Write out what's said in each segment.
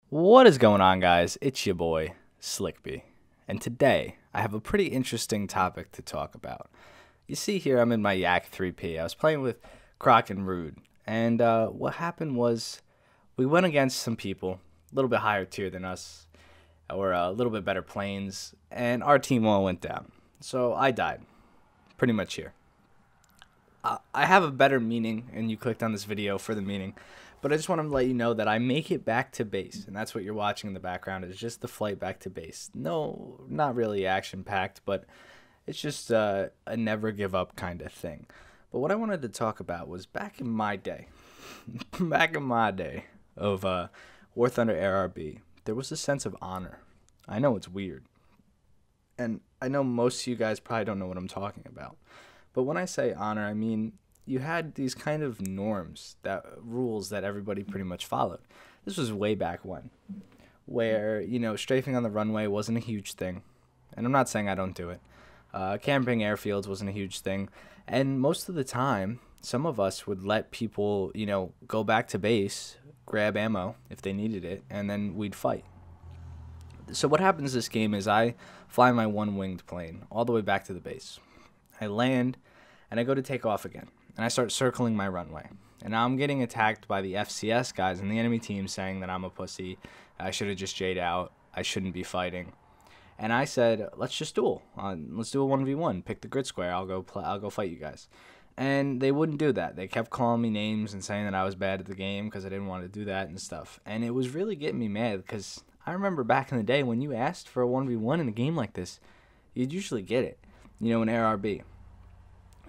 What is going on, guys? It's your boy, Slickby. And today, I have a pretty interesting topic to talk about. You see here, I'm in my Yak 3P. I was playing with Croc and Rude. And what happened was, we went against some people, a little bit higher tier than us, or a little bit better planes, and our team all went down. So I died, pretty much here. I have a better meaning, and you clicked on this video for the meaning. But I just want to let you know that I make it back to base, and that's what you're watching in the background is just the flight back to base. No, not really action-packed, but it's just a never give up kind of thing. But what I wanted to talk about was back in my day, back in my day of War Thunder ARB, there was a sense of honor. I know it's weird, and I know most of you guys probably don't know what I'm talking about. But when I say honor, I mean you had these kind of norms, that rules that everybody pretty much followed. This was way back when, where strafing on the runway wasn't a huge thing, and I'm not saying I don't do it. Camping airfields wasn't a huge thing, and most of the time, some of us would let people go back to base, grab ammo if they needed it, and then we'd fight. So what happens this game is I fly my one-winged plane all the way back to the base. I land, and I go to take off again, and I start circling my runway. And now I'm getting attacked by the FCS guys and the enemy team saying that I'm a pussy, I should have just J'd out, I shouldn't be fighting. And I said, let's just duel. Let's do a 1v1. Pick the grid square. I'll go fight you guys. And they wouldn't do that. They kept calling me names and saying that I was bad at the game because I didn't want to do that and stuff. And it was really getting me mad because I remember back in the day when you asked for a 1v1 in a game like this, you'd usually get it. In ARB.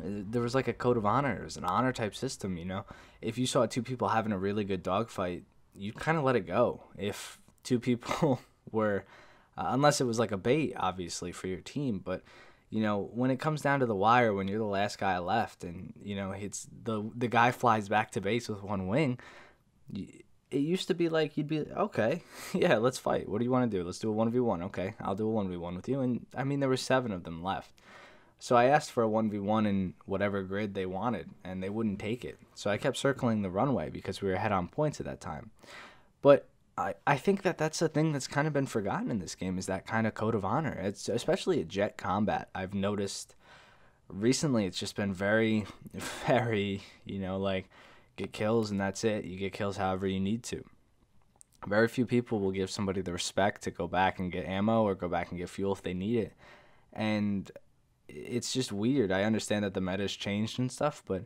There was like a code of honor. It was an honor type system, If you saw two people having a really good dogfight, you kind of let it go. If two people were, unless it was like a bait, obviously, for your team. But, when it comes down to the wire, when you're the last guy left and, it's the guy flies back to base with one wing, it used to be like you'd be, okay, yeah, let's fight. What do you want to do? Let's do a 1v1. Okay, I'll do a 1v1 with you. And, I mean, there were 7 of them left. So I asked for a 1v1 in whatever grid they wanted, and they wouldn't take it. So I kept circling the runway because we were ahead on points at that time. But I think that that's a thing that's kind of been forgotten in this game is that kind of code of honor. It's especially at Jet Combat. I've noticed recently it's just been very, very, like get kills and that's it. You get kills however you need to. Very few people will give somebody the respect to go back and get ammo or go back and get fuel if they need it. And it's just weird. I understand that the meta's changed and stuff, but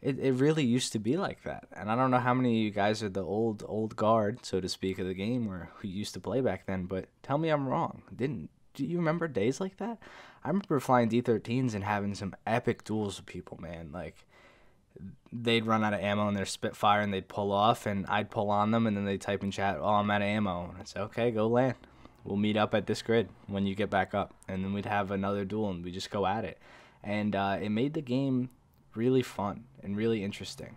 it really used to be like that. And I don't know how many of you guys are the old guard, so to speak, of the game or who used to play back then, but tell me I'm wrong. Do you remember days like that? I remember flying D13s and having some epic duels with people, man. Like, they'd run out of ammo in their Spitfire and they'd pull off, and I'd pull on them, and then they'd type in chat, oh, I'm out of ammo. And I'd say, okay, go land. We'll meet up at this grid when you get back up. And then we'd have another duel, and we just go at it. And it made the game really fun and really interesting.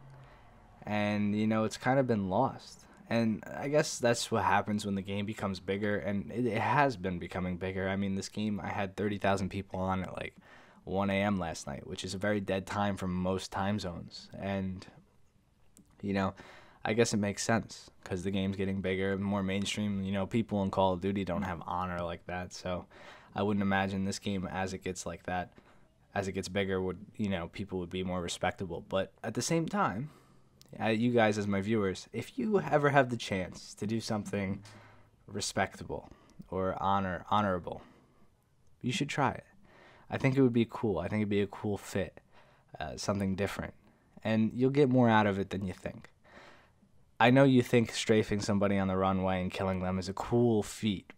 And, it's kind of been lost. And I guess that's what happens when the game becomes bigger. And it has been becoming bigger. I mean, this game, I had 30,000 people on at like 1 a.m. last night, which is a very dead time for most time zones. And, I guess it makes sense because the game's getting bigger, more mainstream. People in Call of Duty don't have honor like that, so I wouldn't imagine this game as it gets like that, as it gets bigger, would people would be more respectable. But at the same time, you guys as my viewers, if you ever have the chance to do something respectable or honorable, you should try it. I think it would be cool. I think it'd be a cool fit, something different, and you'll get more out of it than you think. I know you think strafing somebody on the runway and killing them is a cool feat.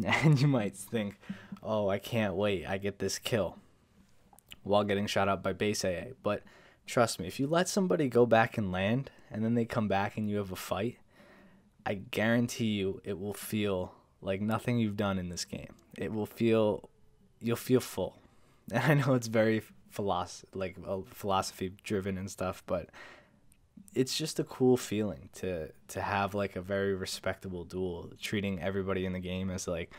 And you might think, oh, I can't wait. I get this kill while getting shot up by base AA. But trust me, if you let somebody go back and land and then they come back and you have a fight, I guarantee you it will feel like nothing you've done in this game. You'll feel full. And I know it's very philosophy driven and stuff, but it's just a cool feeling to have like a very respectable duel, treating everybody in the game as like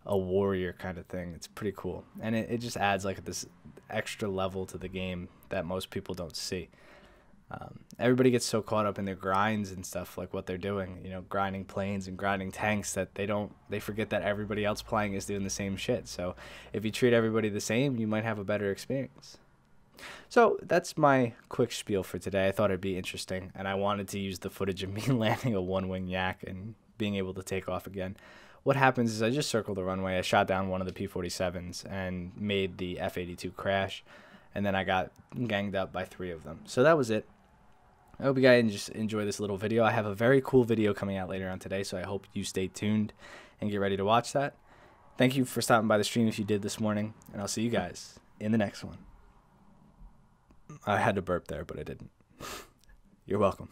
a warrior kind of thing. It's pretty cool, and it just adds like this extra level to the game that most people don't see. Everybody gets so caught up in their grinds and stuff, like what they're doing, grinding planes and grinding tanks, that they forget that everybody else playing is doing the same shit. So if you treat everybody the same, you might have a better experience. So that's my quick spiel for today. I thought it'd be interesting, and I wanted to use the footage of me landing a one-wing yak and being able to take off again. What happens is I just circled the runway, I shot down one of the P-47s and made the F-82 crash, and then I got ganged up by 3 of them. So that was it. I hope you guys just enjoy this little video. I have a very cool video coming out later on today, so I hope you stay tuned and get ready to watch that. Thank you for stopping by the stream if you did this morning, and I'll see you guys in the next one. I had to burp there, but I didn't. You're welcome.